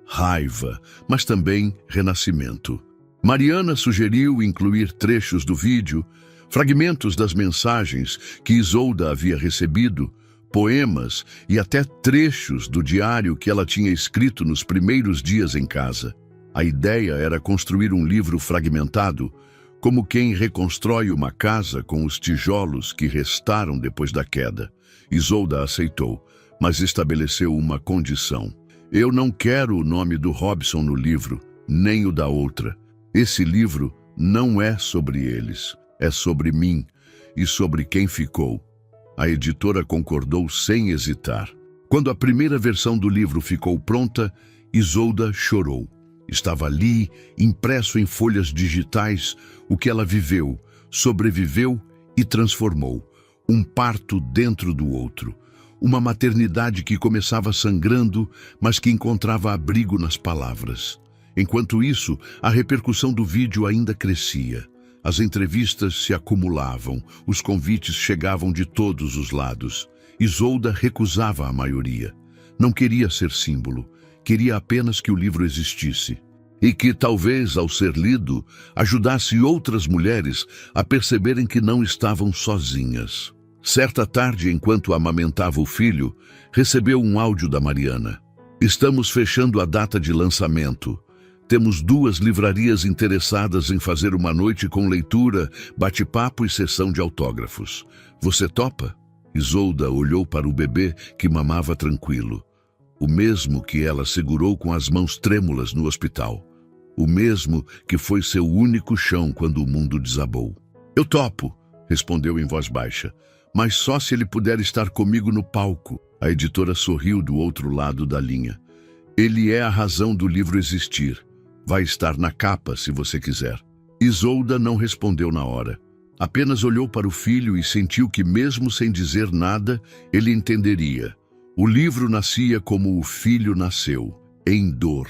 Raiva, mas também renascimento. Mariana sugeriu incluir trechos do vídeo, fragmentos das mensagens que Isolda havia recebido, poemas e até trechos do diário que ela tinha escrito nos primeiros dias em casa. A ideia era construir um livro fragmentado, como quem reconstrói uma casa com os tijolos que restaram depois da queda. Isolda aceitou, mas estabeleceu uma condição. "Eu não quero o nome do Robson no livro, nem o da outra. Esse livro não é sobre eles, é sobre mim e sobre quem ficou." A editora concordou sem hesitar. Quando a primeira versão do livro ficou pronta, Isolda chorou. Estava ali, impresso em folhas digitais, o que ela viveu, sobreviveu e transformou. Um parto dentro do outro. Uma maternidade que começava sangrando, mas que encontrava abrigo nas palavras. Enquanto isso, a repercussão do vídeo ainda crescia. As entrevistas se acumulavam, os convites chegavam de todos os lados. Isolda recusava a maioria. Não queria ser símbolo. Queria apenas que o livro existisse. E que, talvez, ao ser lido, ajudasse outras mulheres a perceberem que não estavam sozinhas. Certa tarde, enquanto amamentava o filho, recebeu um áudio da Mariana. Estamos fechando a data de lançamento. Temos 2 livrarias interessadas em fazer uma noite com leitura, bate-papo e sessão de autógrafos. Você topa? Isolda olhou para o bebê que mamava tranquilo. O mesmo que ela segurou com as mãos trêmulas no hospital. O mesmo que foi seu único chão quando o mundo desabou. Eu topo, respondeu em voz baixa, mas só se ele puder estar comigo no palco. A editora sorriu do outro lado da linha. Ele é a razão do livro existir. Vai estar na capa se você quiser. Isolda não respondeu na hora. Apenas olhou para o filho e sentiu que, mesmo sem dizer nada, ele entenderia. O livro nascia como o filho nasceu, em dor,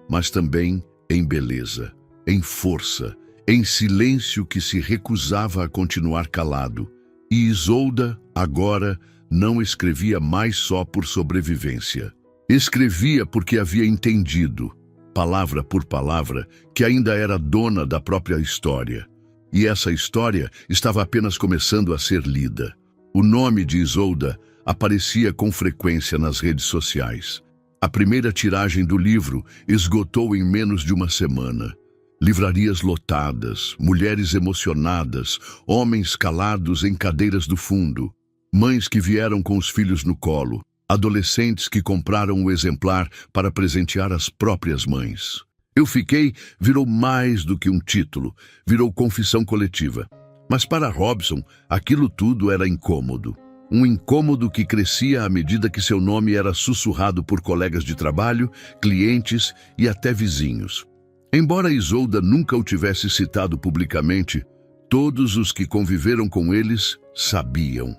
mas também em beleza, em força, em silêncio que se recusava a continuar calado. E Isolda, agora, não escrevia mais só por sobrevivência. Escrevia porque havia entendido, palavra por palavra, que ainda era dona da própria história. E essa história estava apenas começando a ser lida. O nome de Isolda aparecia com frequência nas redes sociais. A primeira tiragem do livro esgotou em menos de uma semana. Livrarias lotadas, mulheres emocionadas, homens calados em cadeiras do fundo, mães que vieram com os filhos no colo, adolescentes que compraram o exemplar para presentear as próprias mães. Eu fiquei virou mais do que um título, virou confissão coletiva. Mas para Robson, aquilo tudo era incômodo. Um incômodo que crescia à medida que seu nome era sussurrado por colegas de trabalho, clientes e até vizinhos. Embora Isolda nunca o tivesse citado publicamente, todos os que conviveram com eles sabiam.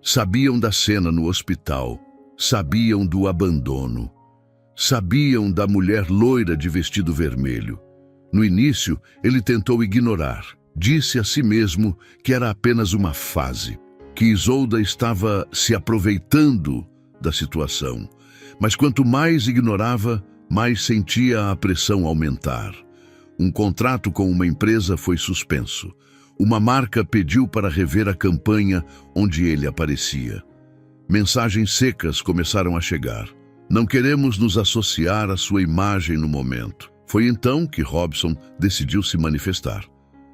Sabiam da cena no hospital, sabiam do abandono, sabiam da mulher loira de vestido vermelho. No início, ele tentou ignorar. Disse a si mesmo que era apenas uma fase, que Isolda estava se aproveitando da situação. Mas quanto mais ignorava, mais sentia a pressão aumentar. Um contrato com uma empresa foi suspenso. Uma marca pediu para rever a campanha onde ele aparecia. Mensagens secas começaram a chegar. Não queremos nos associar à sua imagem no momento. Foi então que Robson decidiu se manifestar.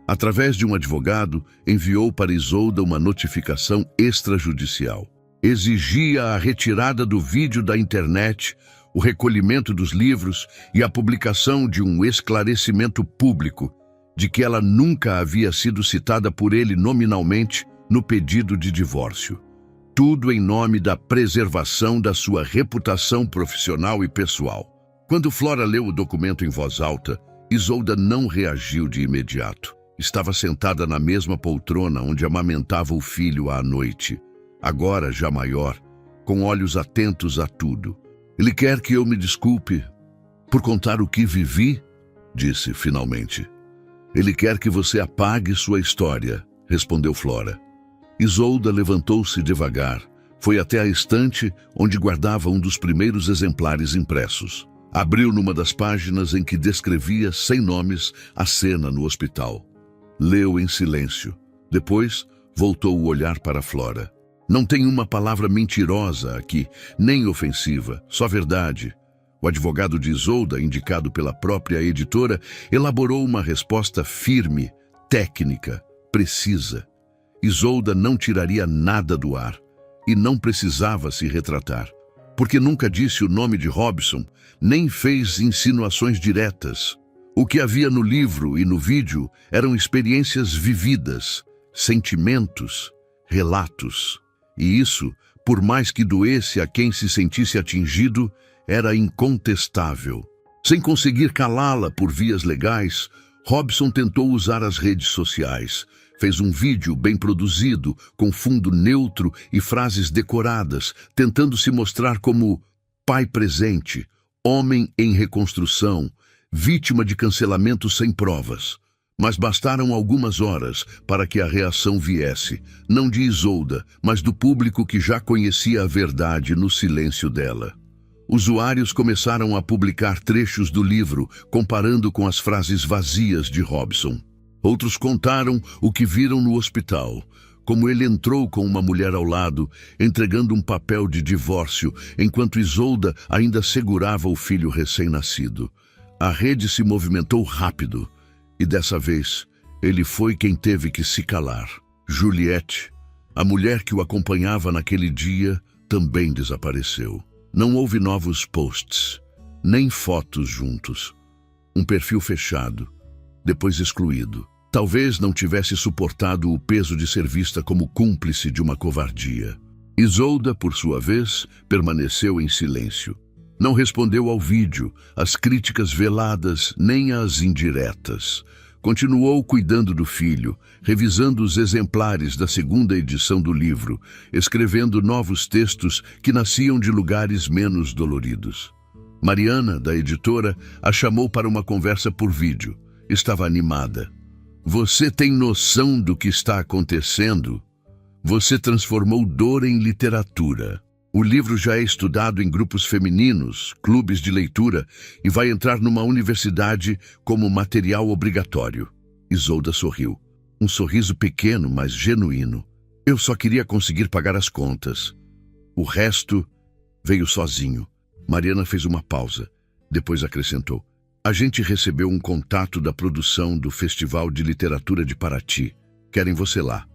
Através de um advogado, enviou para Isolda uma notificação extrajudicial. Exigia a retirada do vídeo da internet, o recolhimento dos livros e a publicação de um esclarecimento público de que ela nunca havia sido citada por ele nominalmente no pedido de divórcio. Tudo em nome da preservação da sua reputação profissional e pessoal. Quando Flora leu o documento em voz alta, Isolda não reagiu de imediato. Estava sentada na mesma poltrona onde amamentava o filho à noite, agora já maior, com olhos atentos a tudo. Ele quer que eu me desculpe por contar o que vivi, disse finalmente. Ele quer que você apague sua história, respondeu Flora. Isolda levantou-se devagar, foi até a estante onde guardava um dos primeiros exemplares impressos. Abriu numa das páginas em que descrevia, sem nomes, a cena no hospital. Leu em silêncio. Depois, voltou o olhar para Flora. Não tem uma palavra mentirosa aqui, nem ofensiva, só verdade. O advogado de Isolda, indicado pela própria editora, elaborou uma resposta firme, técnica, precisa. Isolda não tiraria nada do ar e não precisava se retratar, porque nunca disse o nome de Robson, nem fez insinuações diretas. O que havia no livro e no vídeo eram experiências vividas, sentimentos, relatos. E isso, por mais que doesse a quem se sentisse atingido, era incontestável. Sem conseguir calá-la por vias legais, Robson tentou usar as redes sociais. Fez um vídeo bem produzido, com fundo neutro e frases decoradas, tentando se mostrar como pai presente, homem em reconstrução, vítima de cancelamento sem provas. Mas bastaram algumas horas para que a reação viesse, não de Isolda, mas do público que já conhecia a verdade no silêncio dela. Usuários começaram a publicar trechos do livro, comparando com as frases vazias de Robson. Outros contaram o que viram no hospital, como ele entrou com uma mulher ao lado, entregando um papel de divórcio, enquanto Isolda ainda segurava o filho recém-nascido. A rede se movimentou rápido, e dessa vez, ele foi quem teve que se calar. Juliette, a mulher que o acompanhava naquele dia, também desapareceu. Não houve novos posts, nem fotos juntos. Um perfil fechado, depois excluído. Talvez não tivesse suportado o peso de ser vista como cúmplice de uma covardia. Isolda, por sua vez, permaneceu em silêncio. Não respondeu ao vídeo, às críticas veladas, nem às indiretas. Continuou cuidando do filho, revisando os exemplares da segunda edição do livro, escrevendo novos textos que nasciam de lugares menos doloridos. Mariana, da editora, a chamou para uma conversa por vídeo. Estava animada. Você tem noção do que está acontecendo? Você transformou dor em literatura. O livro já é estudado em grupos femininos, clubes de leitura e vai entrar numa universidade como material obrigatório. Isolda sorriu. Um sorriso pequeno, mas genuíno. Eu só queria conseguir pagar as contas. O resto veio sozinho. Mariana fez uma pausa. Depois acrescentou. A gente recebeu um contato da produção do Festival de Literatura de Paraty. Querem você lá.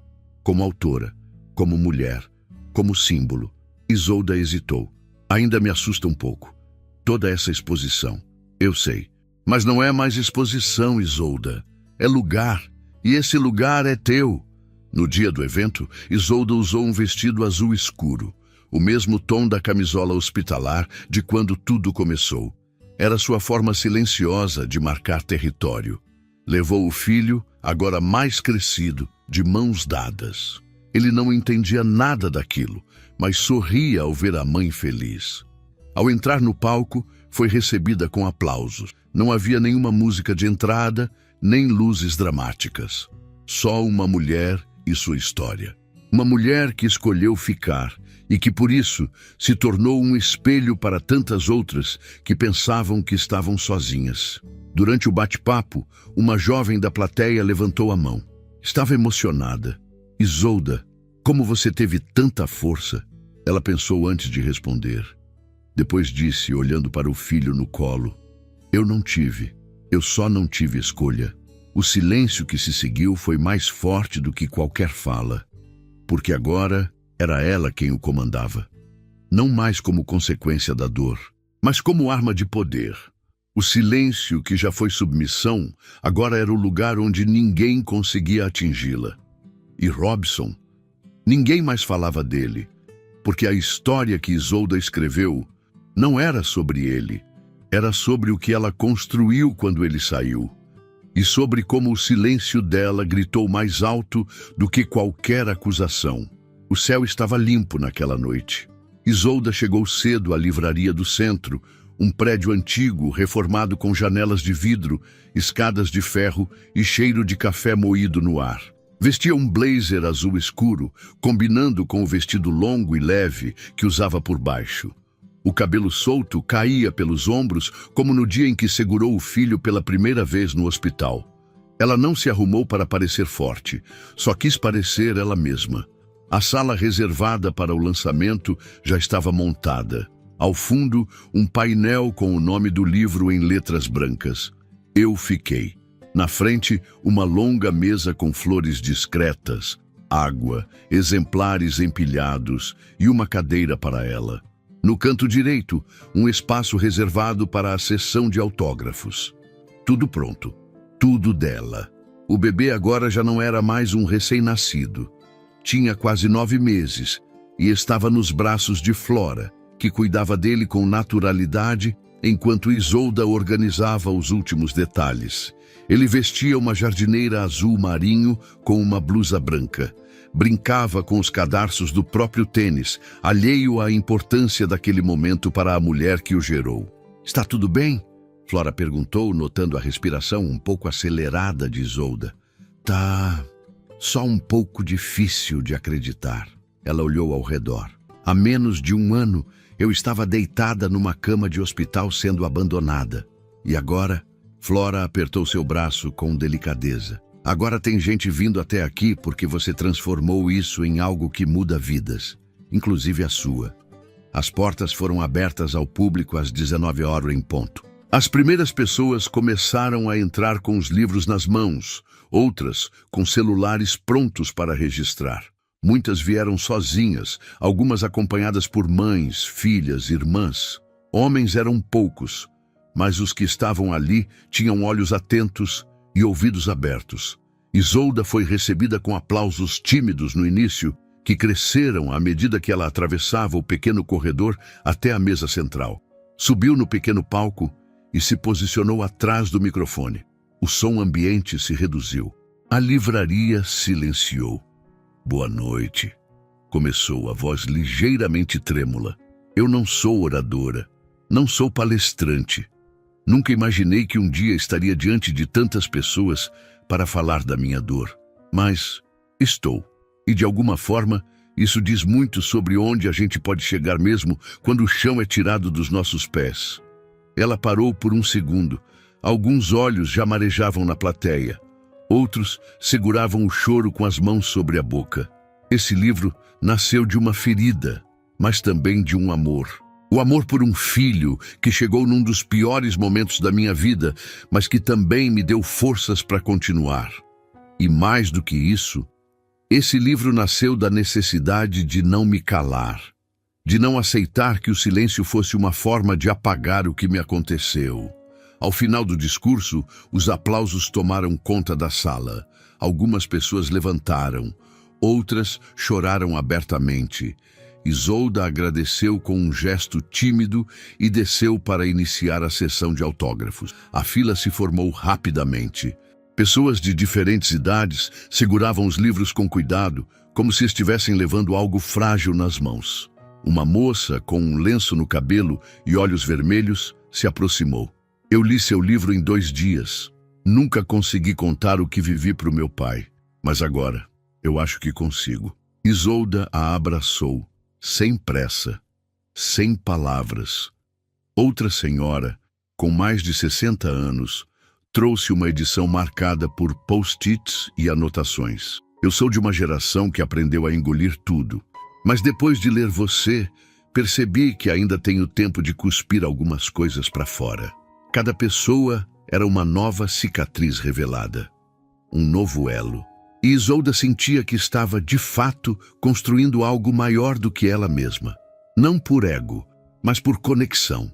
Como autora, como mulher, como símbolo. Isolda hesitou. Ainda me assusta um pouco. Toda essa exposição. Eu sei. Mas não é mais exposição, Isolda. É lugar. E esse lugar é teu. No dia do evento, Isolda usou um vestido azul escuro. O mesmo tom da camisola hospitalar de quando tudo começou. Era sua forma silenciosa de marcar território. Levou o filho, agora mais crescido, de mãos dadas. Ele não entendia nada daquilo, mas sorria ao ver a mãe feliz. Ao entrar no palco, foi recebida com aplausos. Não havia nenhuma música de entrada, nem luzes dramáticas. Só uma mulher e sua história. Uma mulher que escolheu ficar e que, por isso, se tornou um espelho para tantas outras que pensavam que estavam sozinhas. Durante o bate-papo, uma jovem da plateia levantou a mão. Estava emocionada. Isolda, como você teve tanta força? Ela pensou antes de responder. Depois disse, olhando para o filho no colo, eu não tive. Eu só não tive escolha. O silêncio que se seguiu foi mais forte do que qualquer fala. Porque agora era ela quem o comandava. Não mais como consequência da dor, mas como arma de poder. O silêncio, que já foi submissão, agora era o lugar onde ninguém conseguia atingi-la. E Robson? Ninguém mais falava dele, porque a história que Isolda escreveu não era sobre ele, era sobre o que ela construiu quando ele saiu, e sobre como o silêncio dela gritou mais alto do que qualquer acusação. O céu estava limpo naquela noite. Isolda chegou cedo à livraria do centro, um prédio antigo, reformado com janelas de vidro, escadas de ferro e cheiro de café moído no ar. Vestia um blazer azul escuro, combinando com o vestido longo e leve que usava por baixo. O cabelo solto caía pelos ombros, como no dia em que segurou o filho pela primeira vez no hospital. Ela não se arrumou para parecer forte, só quis parecer ela mesma. A sala reservada para o lançamento já estava montada. Ao fundo, um painel com o nome do livro em letras brancas. Eu fiquei. Na frente, uma longa mesa com flores discretas, água, exemplares empilhados e uma cadeira para ela. No canto direito, um espaço reservado para a sessão de autógrafos. Tudo pronto. Tudo dela. O bebê agora já não era mais um recém-nascido. Tinha quase 9 meses e estava nos braços de Flora, que cuidava dele com naturalidade enquanto Isolda organizava os últimos detalhes. Ele vestia uma jardineira azul marinho com uma blusa branca. Brincava com os cadarços do próprio tênis, alheio à importância daquele momento para a mulher que o gerou. Está tudo bem? Flora perguntou, notando a respiração um pouco acelerada de Isolda. Tá só um pouco difícil de acreditar. Ela olhou ao redor. Há menos de 1 ano, eu estava deitada numa cama de hospital sendo abandonada. E agora, Flora apertou seu braço com delicadeza. Agora tem gente vindo até aqui porque você transformou isso em algo que muda vidas, inclusive a sua. As portas foram abertas ao público às 19 horas em ponto. As primeiras pessoas começaram a entrar com os livros nas mãos, outras com celulares prontos para registrar. Muitas vieram sozinhas, algumas acompanhadas por mães, filhas, irmãs. Homens eram poucos, mas os que estavam ali tinham olhos atentos e ouvidos abertos. Isolda foi recebida com aplausos tímidos no início, que cresceram à medida que ela atravessava o pequeno corredor até a mesa central. Subiu no pequeno palco e se posicionou atrás do microfone. O som ambiente se reduziu. A livraria silenciou. Boa noite. Começou a voz ligeiramente trêmula. Eu não sou oradora, não sou palestrante. Nunca imaginei que um dia estaria diante de tantas pessoas para falar da minha dor. Mas estou. E de alguma forma, isso diz muito sobre onde a gente pode chegar mesmo quando o chão é tirado dos nossos pés. Ela parou por um segundo. Alguns olhos já marejavam na plateia. Outros seguravam o choro com as mãos sobre a boca. Esse livro nasceu de uma ferida, mas também de um amor. O amor por um filho que chegou num dos piores momentos da minha vida, mas que também me deu forças para continuar. E mais do que isso, esse livro nasceu da necessidade de não me calar, de não aceitar que o silêncio fosse uma forma de apagar o que me aconteceu. Ao final do discurso, os aplausos tomaram conta da sala. Algumas pessoas levantaram, outras choraram abertamente. Isolda agradeceu com um gesto tímido e desceu para iniciar a sessão de autógrafos. A fila se formou rapidamente. Pessoas de diferentes idades seguravam os livros com cuidado, como se estivessem levando algo frágil nas mãos. Uma moça, com um lenço no cabelo e olhos vermelhos, se aproximou. Eu li seu livro em 2 dias. Nunca consegui contar o que vivi para o meu pai, mas agora eu acho que consigo. Isolda a abraçou. Sem pressa, sem palavras. Outra senhora, com mais de 60 anos, trouxe uma edição marcada por post-its e anotações. Eu sou de uma geração que aprendeu a engolir tudo, mas depois de ler você, percebi que ainda tenho tempo de cuspir algumas coisas para fora. Cada pessoa era uma nova cicatriz revelada, um novo elo. E Isolda sentia que estava, de fato, construindo algo maior do que ela mesma. Não por ego, mas por conexão.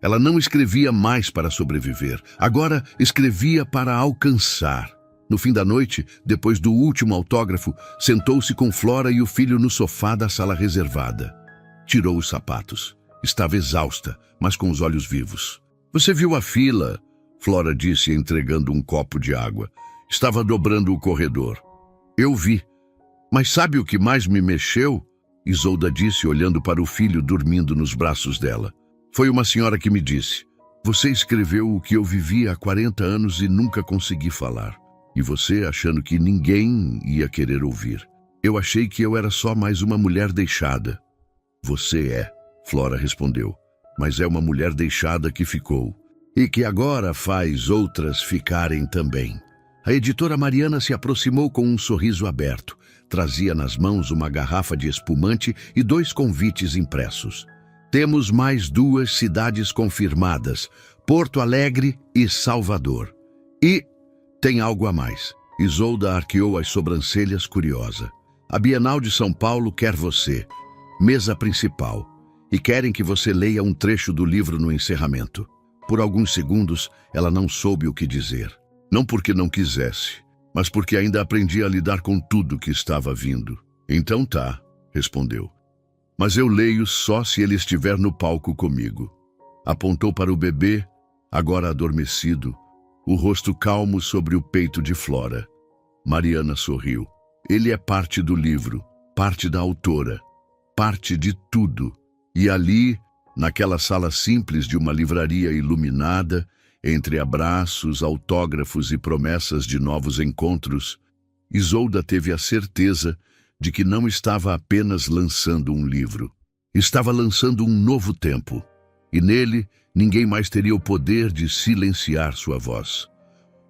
Ela não escrevia mais para sobreviver, agora escrevia para alcançar. No fim da noite, depois do último autógrafo, sentou-se com Flora e o filho no sofá da sala reservada. Tirou os sapatos. Estava exausta, mas com os olhos vivos. Você viu a fila? Flora disse, entregando um copo de água. Estava dobrando o corredor. Eu vi. Mas sabe o que mais me mexeu? Isolda disse, olhando para o filho dormindo nos braços dela. Foi uma senhora que me disse: você escreveu o que eu vivi há 40 anos e nunca consegui falar. E você achando que ninguém ia querer ouvir. Eu achei que eu era só mais uma mulher deixada. Você é, Flora respondeu. Mas é uma mulher deixada que ficou. E que agora faz outras ficarem também. A editora Mariana se aproximou com um sorriso aberto. Trazia nas mãos uma garrafa de espumante e 2 convites impressos. Temos mais 2 cidades confirmadas, Porto Alegre e Salvador. E tem algo a mais. Isolda arqueou as sobrancelhas curiosa. A Bienal de São Paulo quer você. Mesa principal. E querem que você leia um trecho do livro no encerramento. Por alguns segundos, ela não soube o que dizer. Não porque não quisesse, mas porque ainda aprendia a lidar com tudo que estava vindo. Então tá, respondeu. Mas eu leio só se ele estiver no palco comigo. Apontou para o bebê, agora adormecido, o rosto calmo sobre o peito de Flora. Mariana sorriu. Ele é parte do livro, parte da autora, parte de tudo. E ali, naquela sala simples de uma livraria iluminada, entre abraços, autógrafos e promessas de novos encontros, Isolda teve a certeza de que não estava apenas lançando um livro. Estava lançando um novo tempo. E nele, ninguém mais teria o poder de silenciar sua voz.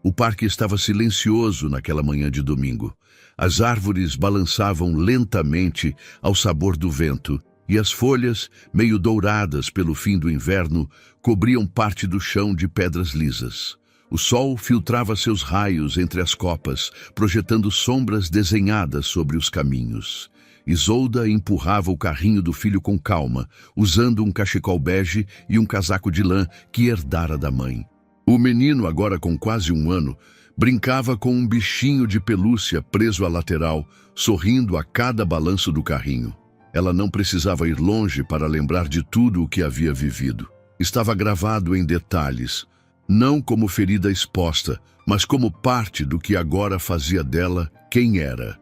O parque estava silencioso naquela manhã de domingo. As árvores balançavam lentamente ao sabor do vento, e as folhas, meio douradas pelo fim do inverno, cobriam parte do chão de pedras lisas. O sol filtrava seus raios entre as copas, projetando sombras desenhadas sobre os caminhos. Isolda empurrava o carrinho do filho com calma, usando um cachecol bege e um casaco de lã que herdara da mãe. O menino, agora com quase 1 ano, brincava com um bichinho de pelúcia preso à lateral, sorrindo a cada balanço do carrinho. Ela não precisava ir longe para lembrar de tudo o que havia vivido. Estava gravado em detalhes, não como ferida exposta, mas como parte do que agora fazia dela quem era.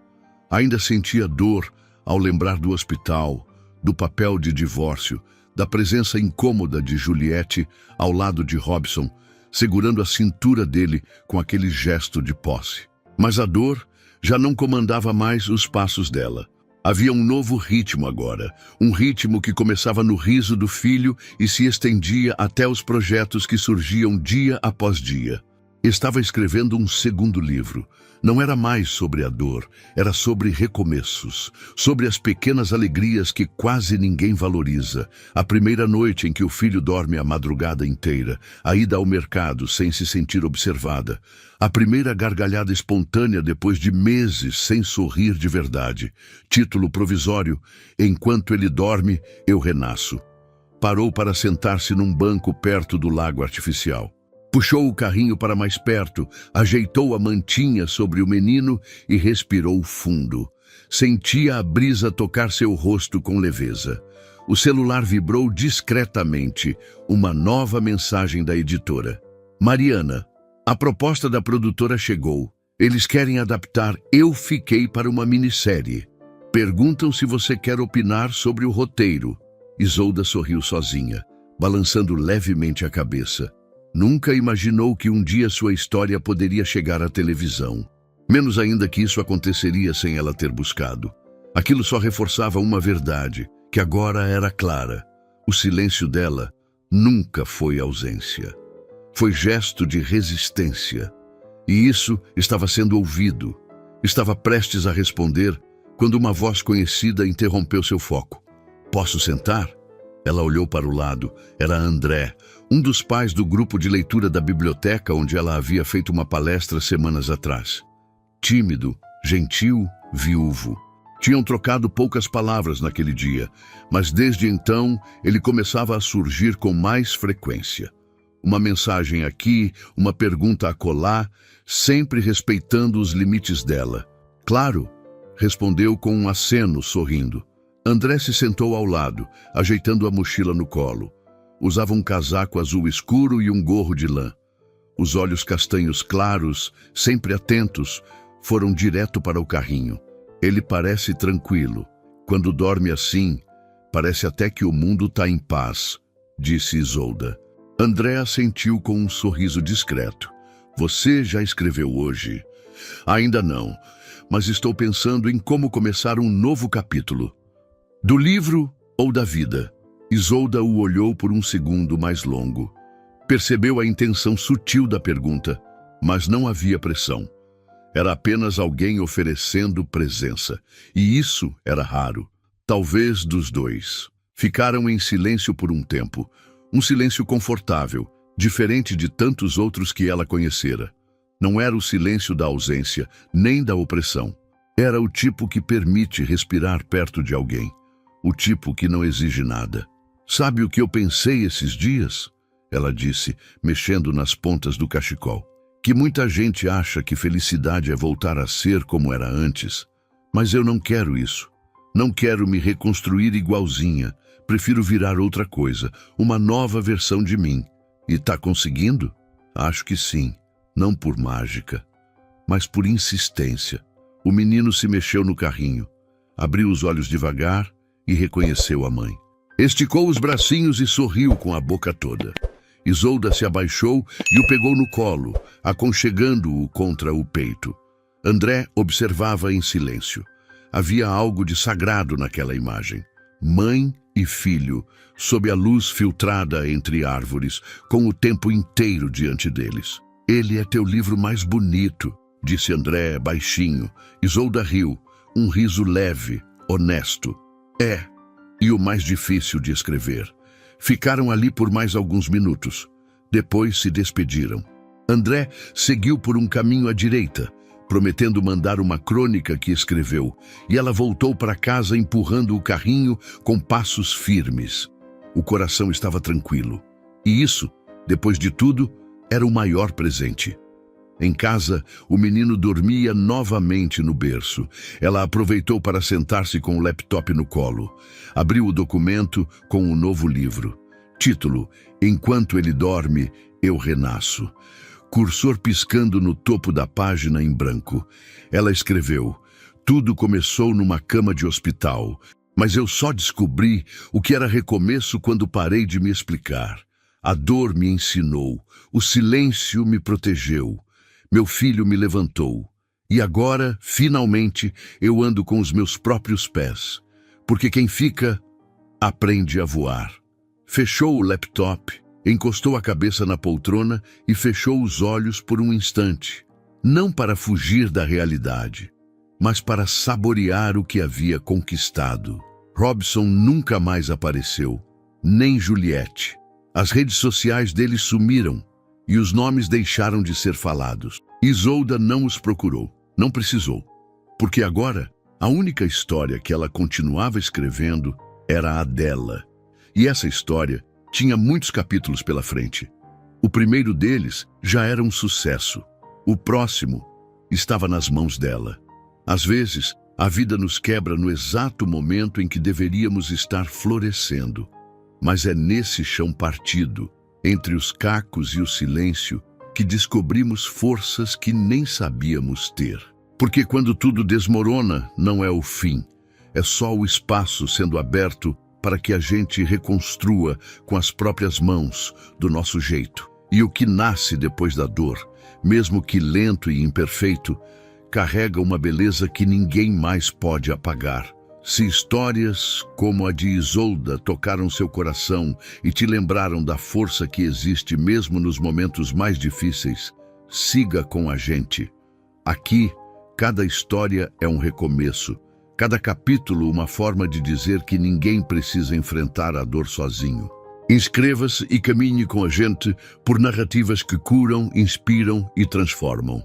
Ainda sentia dor ao lembrar do hospital, do papel de divórcio, da presença incômoda de Juliette ao lado de Robson, segurando a cintura dele com aquele gesto de posse. Mas a dor já não comandava mais os passos dela. Havia um novo ritmo agora, um ritmo que começava no riso do filho e se estendia até os projetos que surgiam dia após dia. Estava escrevendo um segundo livro. Não era mais sobre a dor, era sobre recomeços, sobre as pequenas alegrias que quase ninguém valoriza. A primeira noite em que o filho dorme a madrugada inteira, a ida ao mercado sem se sentir observada, a primeira gargalhada espontânea depois de meses sem sorrir de verdade. Título provisório: Enquanto ele dorme, eu renasço. Parou para sentar-se num banco perto do lago artificial. Puxou o carrinho para mais perto, ajeitou a mantinha sobre o menino e respirou fundo. Sentia a brisa tocar seu rosto com leveza. O celular vibrou discretamente, uma nova mensagem da editora. Mariana, a proposta da produtora chegou. Eles querem adaptar Eu Fiquei para uma minissérie. Perguntam se você quer opinar sobre o roteiro. Isolda sorriu sozinha, balançando levemente a cabeça. Nunca imaginou que um dia sua história poderia chegar à televisão. Menos ainda que isso aconteceria sem ela ter buscado. Aquilo só reforçava uma verdade, que agora era clara. O silêncio dela nunca foi ausência. Foi gesto de resistência. E isso estava sendo ouvido. Estava prestes a responder quando uma voz conhecida interrompeu seu foco. Posso sentar? Ela olhou para o lado. Era André, um dos pais do grupo de leitura da biblioteca onde ela havia feito uma palestra semanas atrás. Tímido, gentil, viúvo. Tinham trocado poucas palavras naquele dia, mas desde então ele começava a surgir com mais frequência. Uma mensagem aqui, uma pergunta acolá, sempre respeitando os limites dela. Claro, respondeu com um aceno, sorrindo. André se sentou ao lado, ajeitando a mochila no colo. Usava um casaco azul escuro e um gorro de lã. Os olhos castanhos claros, sempre atentos, foram direto para o carrinho. Ele parece tranquilo. Quando dorme assim, parece até que o mundo está em paz, disse Isolda. André assentiu com um sorriso discreto. Você já escreveu hoje? Ainda não, mas estou pensando em como começar um novo capítulo. Do livro ou da vida? Isolda o olhou por um segundo mais longo. Percebeu a intenção sutil da pergunta, mas não havia pressão. Era apenas alguém oferecendo presença, e isso era raro. Talvez dos dois. Ficaram em silêncio por um tempo, um silêncio confortável, diferente de tantos outros que ela conhecera. Não era o silêncio da ausência, nem da opressão. Era o tipo que permite respirar perto de alguém. O tipo que não exige nada. Sabe o que eu pensei esses dias? Ela disse, mexendo nas pontas do cachecol. Que muita gente acha que felicidade é voltar a ser como era antes. Mas eu não quero isso. Não quero me reconstruir igualzinha. Prefiro virar outra coisa, uma nova versão de mim. E tá conseguindo? Acho que sim. Não por mágica, mas por insistência. O menino se mexeu no carrinho. Abriu os olhos devagar e reconheceu a mãe. Esticou os bracinhos e sorriu com a boca toda. Isolda se abaixou e o pegou no colo, aconchegando-o contra o peito. André observava em silêncio. Havia algo de sagrado naquela imagem. Mãe e filho, sob a luz filtrada entre árvores, com o tempo inteiro diante deles. Ele é teu livro mais bonito, disse André baixinho. Isolda riu, um riso leve, honesto. É, e o mais difícil de escrever. Ficaram ali por mais alguns minutos. Depois se despediram. André seguiu por um caminho à direita, prometendo mandar uma crônica que escreveu, e ela voltou para casa empurrando o carrinho com passos firmes. O coração estava tranquilo. E isso, depois de tudo, era o maior presente. Em casa, o menino dormia novamente no berço. Ela aproveitou para sentar-se com o laptop no colo. Abriu o documento com o novo livro. Título: Enquanto ele dorme, eu renasço. Cursor piscando no topo da página em branco. Ela escreveu: Tudo começou numa cama de hospital, mas eu só descobri o que era recomeço quando parei de me explicar. A dor me ensinou, o silêncio me protegeu. Meu filho me levantou. E agora, finalmente, eu ando com os meus próprios pés. Porque quem fica, aprende a voar. Fechou o laptop, encostou a cabeça na poltrona e fechou os olhos por um instante. Não para fugir da realidade, mas para saborear o que havia conquistado. Robson nunca mais apareceu, nem Juliette. As redes sociais dele sumiram e os nomes deixaram de ser falados. Isolda não os procurou, não precisou, porque agora a única história que ela continuava escrevendo era a dela. E essa história tinha muitos capítulos pela frente. O primeiro deles já era um sucesso. O próximo estava nas mãos dela. Às vezes, a vida nos quebra no exato momento em que deveríamos estar florescendo. Mas é nesse chão partido, entre os cacos e o silêncio, que descobrimos forças que nem sabíamos ter. Porque quando tudo desmorona, não é o fim. É só o espaço sendo aberto para que a gente reconstrua com as próprias mãos, do nosso jeito. E o que nasce depois da dor, mesmo que lento e imperfeito, carrega uma beleza que ninguém mais pode apagar. Se histórias como a de Isolda tocaram seu coração e te lembraram da força que existe mesmo nos momentos mais difíceis, siga com a gente. Aqui, cada história é um recomeço, cada capítulo uma forma de dizer que ninguém precisa enfrentar a dor sozinho. Inscreva-se e caminhe com a gente por narrativas que curam, inspiram e transformam.